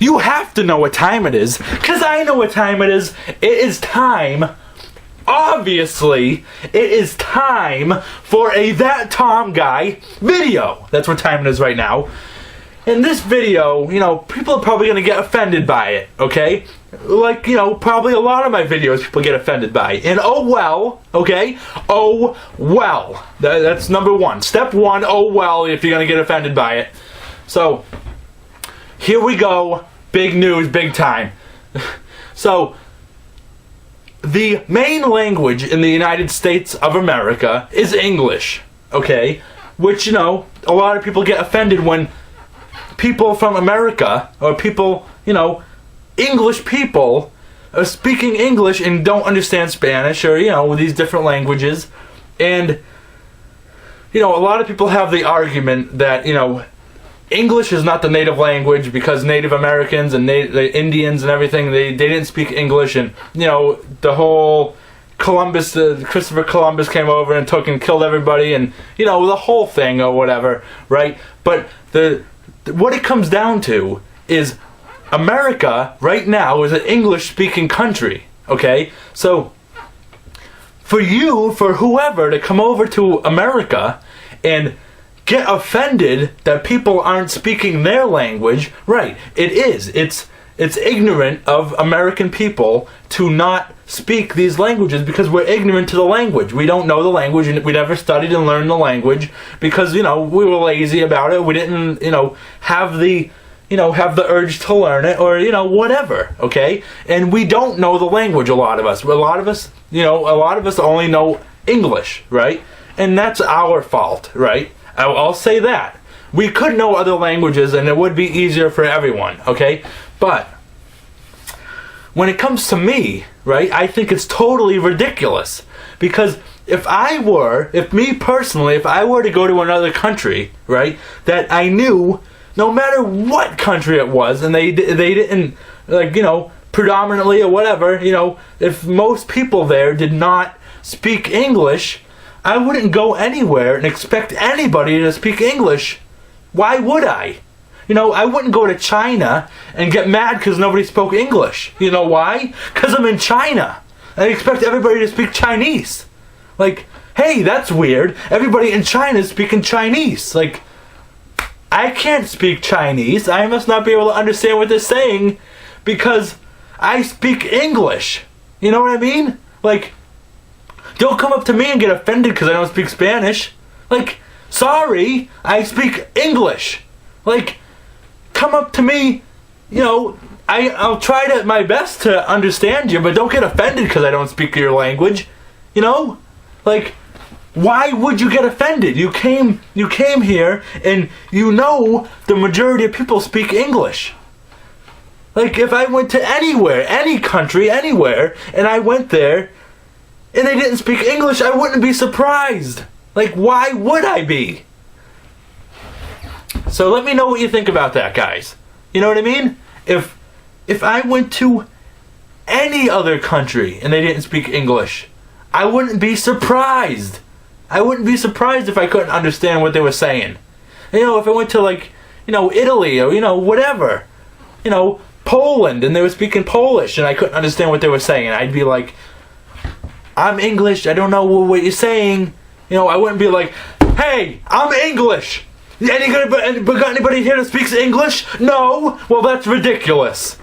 you have to know what time it is, because I know what time it is. It is time, obviously, it is time for a That Tom Guy video. That's what time it is right now. In this video, you know, people are probably going to get offended by it, okay? Like, you know, probably a lot of my videos people get offended by. And oh well, okay? Oh well. That's number one. Step one, oh well, if you're going to get offended by it. So, here we go. Big news, big time. So, the main language in the United States of America is English, okay? Which, you know, a lot of people get offended when people from America, or people, you know, English people, are speaking English and don't understand Spanish, or, you know, these different languages. And, you know, a lot of people have the argument that, you know, English is not the native language because Native Americans and the Indians and everything, they didn't speak English, and, you know, the whole Christopher Columbus came over and took and killed everybody, and, you know, the whole thing or whatever, right? But what it comes down to is America right now is an English-speaking country, okay? So for whoever to come over to America and get offended that people aren't speaking their language, right, it's ignorant of American people to not speak these languages because we're ignorant to the language. We don't know the language, and we never studied and learned the language because, you know, we were lazy about it. We didn't, you know, have the urge to learn it, or, you know, whatever, okay? And we don't know the language, a lot of us. A lot of us only know English, right? And that's our fault, right? I'll say that. We could know other languages and it would be easier for everyone, okay? But when it comes to me, right, I think it's totally ridiculous. Because if I were to go to another country, right, that I knew, no matter what country it was, and they didn't, like, you know, predominantly or whatever, you know, if most people there did not speak English, I wouldn't go anywhere and expect anybody to speak English. Why would I? You know, I wouldn't go to China and get mad because nobody spoke English. You know why? Because I'm in China. I expect everybody to speak Chinese. Like, hey, that's weird. Everybody in China is speaking Chinese. Like, I can't speak Chinese. I must not be able to understand what they're saying because I speak English. You know what I mean? Like, don't come up to me and get offended because I don't speak Spanish. Like, sorry, I speak English. Like, come up to me, you know, I'll try my best to understand you, but don't get offended because I don't speak your language. You know? Like, why would you get offended? You came here and you know the majority of people speak English. Like, if I went to anywhere, any country, anywhere, and I went there and they didn't speak English, I wouldn't be surprised. Like, why would I be? So let me know what you think about that, guys. You know what I mean? If I went to any other country and they didn't speak English, I wouldn't be surprised. I wouldn't be surprised if I couldn't understand what they were saying. You know, if I went to, like, you know, Italy or, you know, whatever, you know, Poland, and they were speaking Polish and I couldn't understand what they were saying, I'd be like, I'm English, I don't know what you're saying. You know, I wouldn't be like, hey, I'm English. Got anybody here that speaks English? No? Well, that's ridiculous.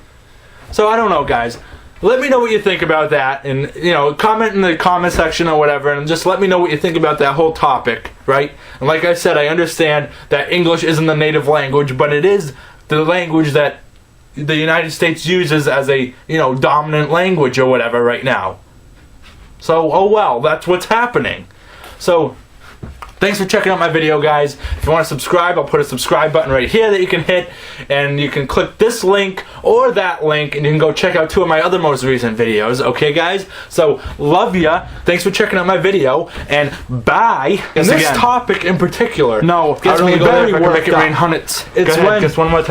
So, I don't know, guys. Let me know what you think about that, and, you know, comment in the comment section or whatever, and just let me know what you think about that whole topic, right? And like I said, I understand that English isn't the native language, but it is the language that the United States uses as a, you know, dominant language or whatever right now. So, oh well, that's what's happening. So, thanks for checking out my video, guys. If you want to subscribe, I'll put a subscribe button right here that you can hit, and you can click this link or that link, and you can go check out 2 of my other most recent videos, okay, guys? So, love ya. Thanks for checking out my video, and bye. And this topic in particular, no, gets me very worked up. Make it rain hundreds. It's when, just one more time.